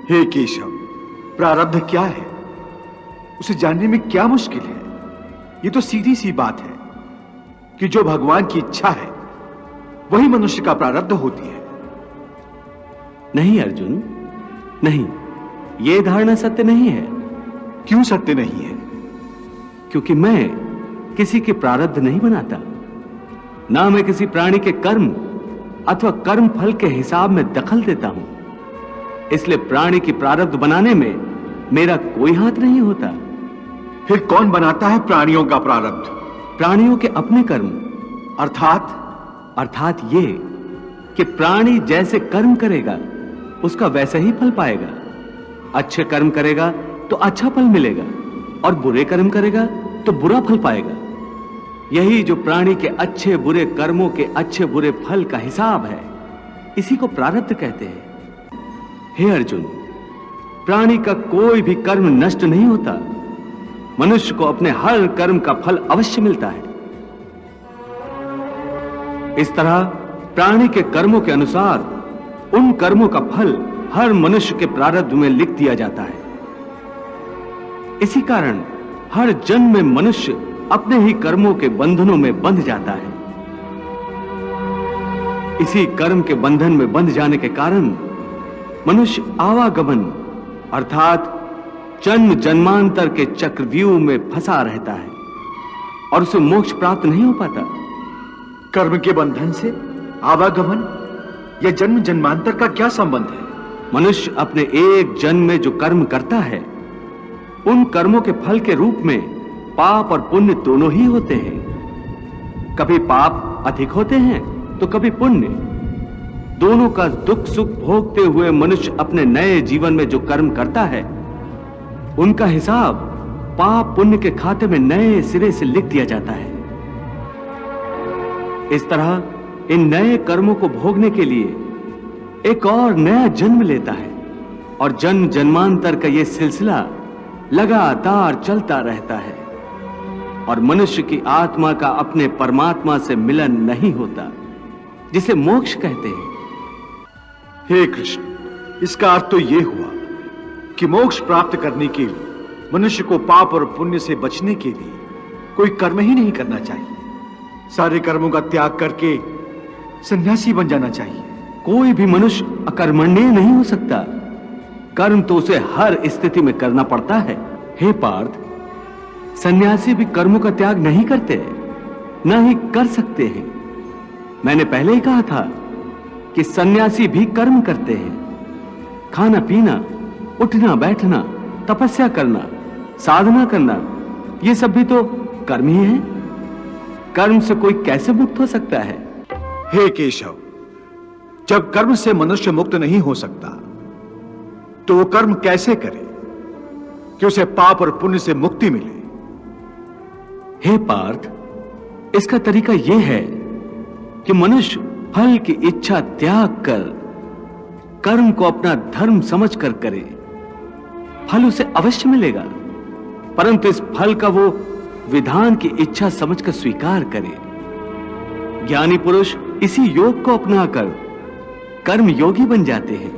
हे केशव, प्रारब्ध क्या है? उसे जानने में क्या मुश्किल है? ये तो सीधी सी बात है कि जो भगवान की इच्छा है वही मनुष्य का प्रारब्ध होती है। नहीं अर्जुन, नहीं, यह धारणा सत्य नहीं है। क्यों सत्य नहीं है? क्योंकि मैं किसी के प्रारब्ध नहीं बनाता, ना मैं किसी प्राणी के कर्म अथवा कर्म फल के हिसाब में दखल देता हूं। इसलिए प्राणी की प्रारब्ध बनाने में मेरा कोई हाथ नहीं होता। फिर कौन बनाता है प्राणियों का प्रारब्ध? प्राणियों के अपने कर्म। अर्थात ये कि प्राणी जैसे कर्म करेगा उसका वैसा ही फल पाएगा। अच्छे कर्म करेगा तो अच्छा फल मिलेगा और बुरे कर्म करेगा तो बुरा फल पाएगा। यही जो प्राणी के अच्छे बुरे कर्मों के अच्छे बुरे फल का हिसाब है, इसी को प्रारब्ध कहते हैं। हे अर्जुन, प्राणी का कोई भी कर्म नष्ट नहीं होता। मनुष्य को अपने हर कर्म का फल अवश्य मिलता है। इस तरह प्राणी के कर्मों के अनुसार उन कर्मों का फल हर मनुष्य के प्रारब्ध में लिख दिया जाता है। इसी कारण हर जन्म में मनुष्य अपने ही कर्मों के बंधनों में बंध जाता है। इसी कर्म के बंधन में बंध जाने के कारण मनुष्य आवागमन अर्थात जन्म जन्मांतर के चक्रव्यूह में फंसा रहता है और उसे मोक्ष प्राप्त नहीं हो पाता। कर्म के बंधन से आवागमन या जन्म जन्मांतर का क्या संबंध है? मनुष्य अपने एक जन्म में जो कर्म करता है, उन कर्मों के फल के रूप में पाप और पुण्य दोनों ही होते हैं। कभी पाप अधिक होते हैं तो कभी पुण्य। दोनों का दुख सुख भोगते हुए मनुष्य अपने नए जीवन में जो कर्म करता है, उनका हिसाब पाप पुण्य के खाते में नए सिरे से लिख दिया जाता है। इस तरह इन नए कर्मों को भोगने के लिए एक और नया जन्म लेता है और जन्म जन्मांतर का यह सिलसिला लगातार चलता रहता है और मनुष्य की आत्मा का अपने परमात्मा से मिलन नहीं होता, जिसे मोक्ष कहते हैं। हे कृष्ण, इसका अर्थ तो यह हुआ कि मोक्ष प्राप्त करने के लिए मनुष्य को पाप और पुण्य से बचने के लिए कोई कर्म ही नहीं करना चाहिए। सारे कर्मों का त्याग करके सन्यासी बन जाना चाहिए। कोई भी मनुष्य अकर्मण्य नहीं हो सकता। कर्म तो उसे हर स्थिति में करना पड़ता है। हे पार्थ, सन्यासी भी कर्मों का त्याग नहीं करते, न ही कर सकते हैं। मैंने पहले ही कहा था कि सन्यासी भी कर्म करते हैं। खाना पीना, उठना बैठना, तपस्या करना, साधना करना, ये सब भी तो कर्म ही है। कर्म से कोई कैसे मुक्त हो सकता है? हे केशव, जब कर्म से मनुष्य मुक्त नहीं हो सकता तो वो कर्म कैसे करे कि उसे पाप और पुण्य से मुक्ति मिले? हे पार्थ, इसका तरीका यह है कि मनुष्य फल की इच्छा त्याग कर कर्म को अपना धर्म समझकर करे। फल उसे अवश्य मिलेगा, परंतु इस फल का वो विधान की इच्छा समझकर स्वीकार करे। ज्ञानी पुरुष इसी योग को अपनाकर कर्म योगी बन जाते हैं।